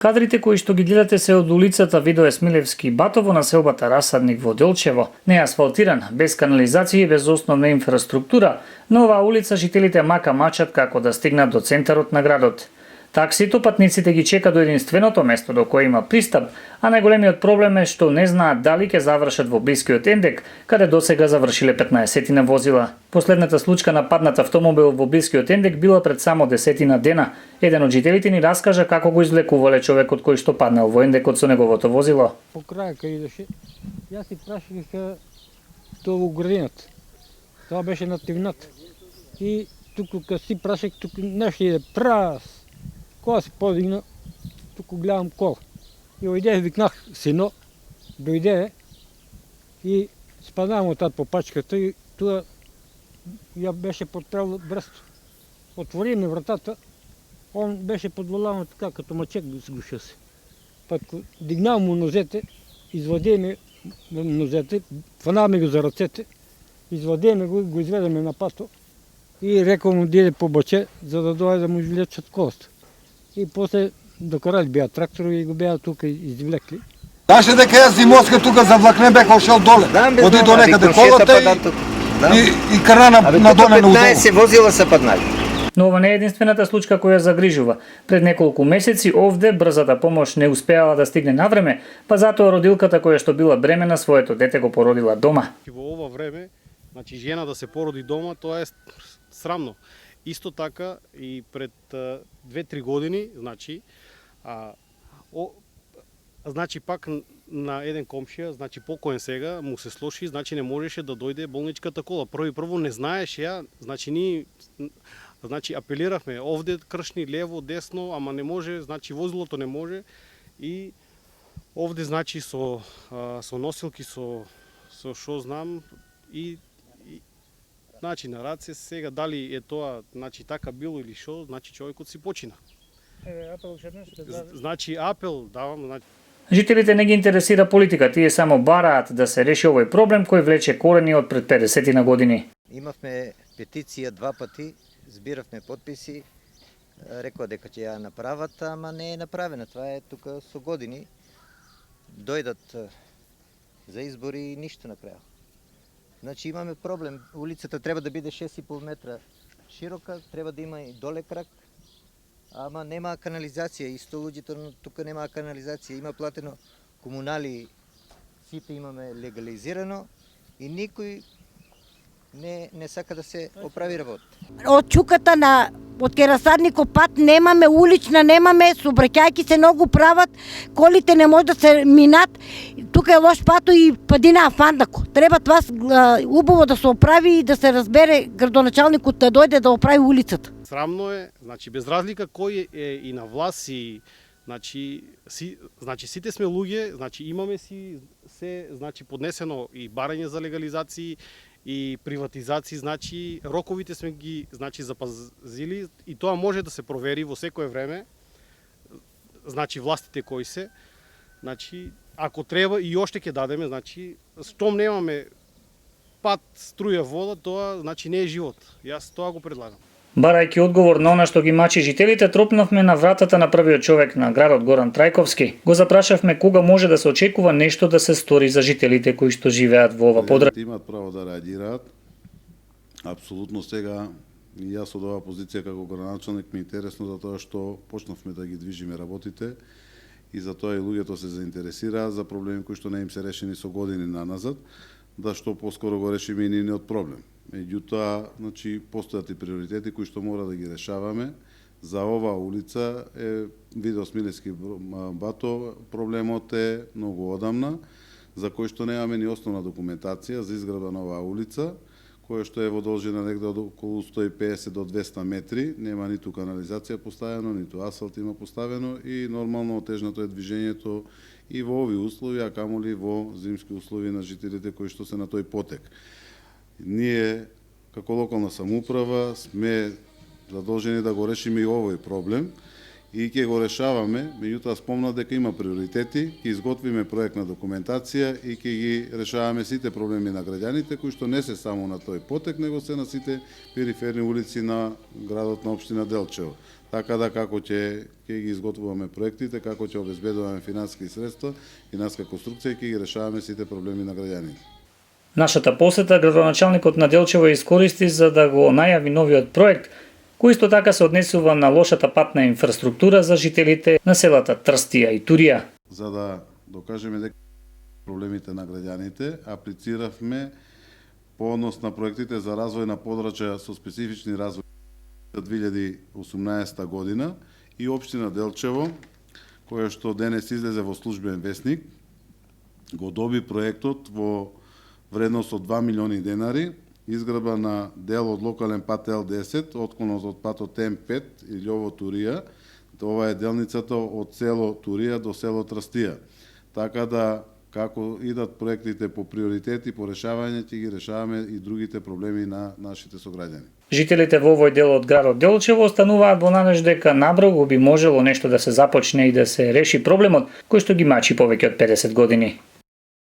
Кадрите кои што ги гледате се од улицата Видое Смилевски и Батово на селбата Расадник во Делчево. Не асфалтиран, без канализација и без основна инфраструктура, на оваа улица жителите мака мачат како да стигнат до центарот на градот. Таксито патниците ги чека до единственото место до кое има пристап, а најголемиот проблем е што не знаат дали ќе завршат во блискиот Ендек, каде досега завршиле 15 возила. Последната случка на паднат автомобил во блискиот Ендек била пред само 10 дена. Еден од жителите ни раскажа како го извлекувале човекот кој што паднал во Ендекот со неговото возило. По крај кај идеше, јас си прашах тоа во градината. Тоа беше на Тивнат. И туку кога си прашах, туку нешто иде прас. Кога се подигна, туку гледам кола. И ојде, викнах сино, дојде и спаднам од тад по пачката и тоа ја беше потрел брсто. Отвори ми вратата, он беше подволано така, като мачек сгуша се. Па дигнав му нозете, извади ми нозете, фанаме го за ръцете, извадиме го изведеме на пасто и рекол му диде по баче, за да дойде да му извлечат колата. И после докарали беа трактор и го беа тука извлекли. Знаеше дека јас зимовска тука за влакне бех ошел доле. Оди до некаде колата и крана на доле на удолу. 15 возила се паднали. Но ова не е единствената случка која загрижува. Пред неколку месеци овде брзата помош не успеала да стигне на време, па затоа родилката која што била бремена своето дете го породила дома. Во ова време, значи жена да се породи дома, тоа е срамно. Исто така и пред 2-3 години, значи пак на еден комшија, значи покоен сега, му се слоши, значи не можеше да дојде болничката кола. Прво не знаеше ја, значи ние апелиравме овде кршни лево, десно, ама не може, значи возилото не може и овде значи со носилки со шо знам и значи на раце сега дали е тоа значи така било или шо, значи човекот си почина. Апел шеднеш, значи апел давам, значи жителите не ги интересира политика, тие само бараат да се реши овој проблем кој влече корени од пред 50 на години. Имавме петиција 2 пати, збиравме подписи, рекоа дека ќе ја направат, ама не е направена. Тоа е тука со години. Дојдат за избори и ништо направа. Значи имаме проблем. Улицата треба да биде 6,5 метра широка, треба да има и доле крак, ама нема канализација. Исто луѓето тука нема канализација. Има платено комунали, сите имаме легализирано и никој не сака да се оправи работа. Од чуката од Керасадников пат немаме улична, немаме, собраќајки се многу прават, колите не може да се минат. Тука е лош пато и падина фандако. Треба тоа убаво да се оправи и да се разбере градоначалникот да дојде да оправи улицата. Срамно е, значи без разлика кој е и на власт и значи сите сме луѓе, значи имаме си се значи поднесено и барање за легализации и приватизации, значи роковите сме ги значи запазили и тоа може да се провери во секое време. Значи властите кои се, значи ако треба и оште ќе дадеме, значи штом немаме пат, струја, вода, тоа значи не е живот. Јас тоа го предлагам. Барајќи одговор на она што ги мачи жителите, тропнавме на вратата на првиот човек на градот Горан Трајковски. Го запрашавме кога може да се очекува нешто да се стори за жителите кои што живеат во ова подрачје. Имаат право да реагираат. Апсолутно сега и јас од оваа позиција како градоначалник ми е интересно за тоа што почнавме да ги движиме работите и за тоа и луѓето се заинтересираат за проблеми кои што не им се решени со години наназад, да што поскоро го решиме и нивниот проблем. Меѓутоа, значи, постојат и приоритети кои што мора да ги решаваме. За оваа улица е Видое Смилевски Бато, проблемот е многу одамна, за кој што немаме ни основна документација за изградба на оваа улица, која што е во должина негде од околу 150 до 200 метри, нема ниту канализација поставено, ниту асфалт има поставено и нормално отежнато е движењето и во овие услови, а камоли во зимски услови на жителите кои што се на тој потек. Ние, како локална самоуправа, сме задолжени да го решиме и овој проблем и ќе го решаваме, меѓутоа спомнав дека има приоритети, ќе изготвиме проектна документација и ќе ги решаваме сите проблеми на граѓаните кои што не се само на тој потек, него се на сите периферни улици на градот на општина Делчево. така да како ќе ги изготвуваме проектите, како ќе обезбедуваме финансиски средства, финансиска конструкција и ќе ги решаваме сите проблеми на граѓаните. Нашата посета градоначалникот на Делчево искористи за да го најави новиот проект, кој исто така се однесува на лошата патна инфраструктура за жителите на селата Трстија и Турија. За да докажеме дека проблемите на граѓаните, аплициравме по однос на проектите за развој на подрачја со специфични развој за 2018 година и општина Делчево, која што денес излезе во службен весник, го доби проектот во вредност од 2 милиони денари, изградба на дел од локален пат Л10, отклонот од патот М5 и Љово Турија. Ова е делницата од село Турија до село Трстија. Така да, како идат проектите по приоритети, по решавање, ќе ги решаваме и другите проблеми на нашите сограѓани. Жителите во овој дел од градот Делчево остануваат во надеж дека набрзо би можело нешто да се започне и да се реши проблемот кој што ги мачи повеќе од 50 години.